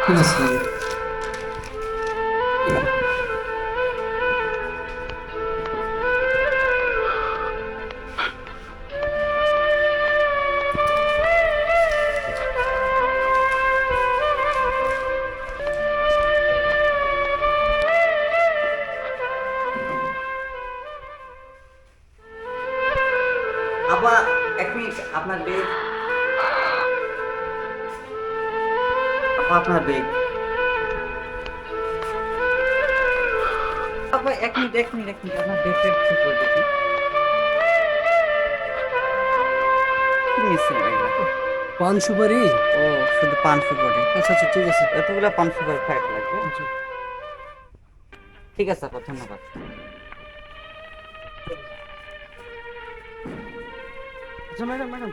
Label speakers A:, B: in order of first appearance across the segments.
A: Nasıl?
B: আপা, এক মিনিট, আপনার বেগ। আপা, আপনার বেগ। আপা, এক মিনিট, এক মিনিট, এক মিনিট, আপনার বেগটা ঠিক করে দেখি। কি নিচ্ছেন এগুলো?
A: পান সুপারি।
B: ও, শুধু পান সুপারি।
A: আচ্ছা আচ্ছা, ঠিক আছে।
B: এতগুলো পান সুপারি ফ্যাট লাগবে।
A: আচ্ছা
B: ঠিক আছে আপা, ধন্যবাদ।
A: আচ্ছা ম্যাডাম ম্যাডাম,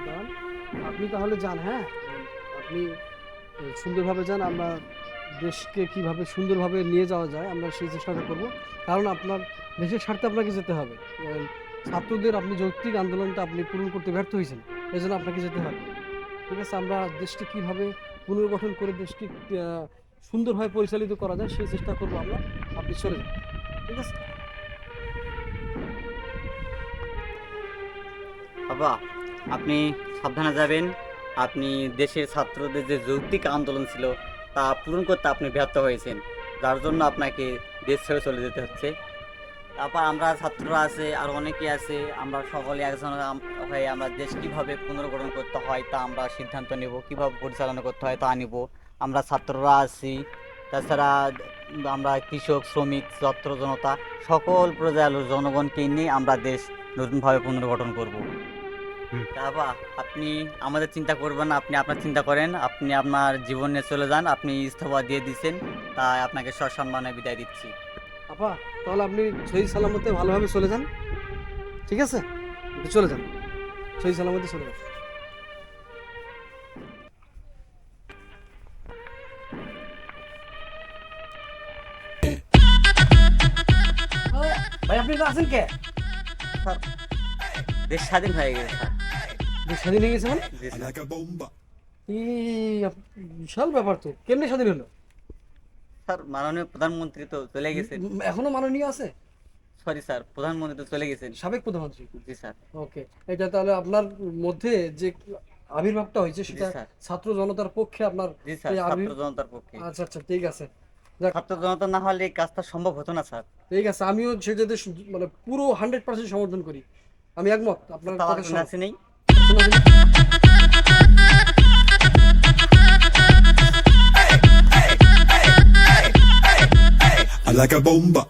A: দাঁড়ান। আপনি তাহলে যান, হ্যাঁ, আপনি সুন্দরভাবে যান। আমরা দেশকে কিভাবে সুন্দরভাবে নিয়ে যাওয়া যায় আমরা সেই চেষ্টাটা করব। কারণ আপনার দেশের স্বার্থে আপনাকে যেতে হবে। ছাত্রদের আপনি যৌক্তিক আন্দোলনটা আপনি পূরণ করতে ব্যর্থ হয়েছেন, এই জন্য আপনাকে যেতে হবে। ঠিক আছে, আমরা দেশকে কিভাবে পুনর্গঠন করে দেশকে সুন্দরভাবে পরিচালিত করা যায় সেই চেষ্টা করবো আমরা। আপনি চলে যান, ঠিক আছে?
B: বাবা, আপনি সাবধানে যাবেন। আপনি দেশের ছাত্রদের যে যৌক্তিক আন্দোলন ছিল তা পূরণ করতে আপনি ব্যর্থ হয়েছেন, যার জন্য আপনাকে দেশ ছেড়ে চলে যেতে হচ্ছে। তারপর আমরা ছাত্ররা আছে আর অনেকে আছে, আমরা সকলে একজন হয়ে আমরা দেশ কিভাবে পুনর্গঠন করতে হয় তা আমরা সিদ্ধান্ত নেব, কিভাবে পরিচালনা করতে হয় তা নিব। আমরা ছাত্ররা আছি, তাছাড়া আমরা কৃষক, শ্রমিক, ছাত্র জনতা, সকল প্রজার জনগণকে নিয়ে আমরা দেশ নতুনভাবে পুনর্গঠন করব। বাবা, আপনি আমাদের চিন্তা করবেন না, আপনি আপনার চিন্তা করেন। আপনি আপনার জীবন নিয়ে চলে যান। আপনি ইস্তফা দিয়ে দিয়েছেন, তাই আপনাকে সসম্মানে বিদায় দিচ্ছি।
A: আপা, তাহলে আপনি সহি সালামতে ভালোভাবে চলে যান, ঠিক আছে? আপনি চলে যান, সহি সালামতে চলে যান। ভাই, আপনি তো আছেন কে?
B: স্যার, দেশ স্বাধীন হয়ে গেছে স্যার।
A: দেশ স্বাধীন হয়ে গেছে মানে?
B: জি স্যার।
A: বিশাল ব্যাপার তো, কেমনে স্বাধীন হলো?
B: স্যার, মাননীয় প্রধানমন্ত্রী তো চলে গেছেন।
A: এখনো মাননীয় আছে?
B: সরি স্যার, প্রধানমন্ত্রী তো চলে গেছেন।
A: সাবেক প্রধানমন্ত্রী?
B: জি স্যার।
A: ওকে, এটা তাহলে আপনার মধ্যে যে আবির্ভাবটা হয়েছে সেটা
B: স্যার।
A: ছাত্র জনতার পক্ষে আপনার
B: জি স্যার,
A: এই
B: ছাত্র জনতার পক্ষে।
A: আচ্ছা আচ্ছা, ঠিক আছে। যাক,
B: ছাত্র জনতা না হলে এই কাজটা সম্ভব হতো না স্যার।
A: ঠিক আছে, আমিও সেটাতে মানে পুরো 100% সমর্থন করি। আমি একমত আপনার
B: তাও
A: কথা
B: আপনার আছে নেই।
C: I like a bomba.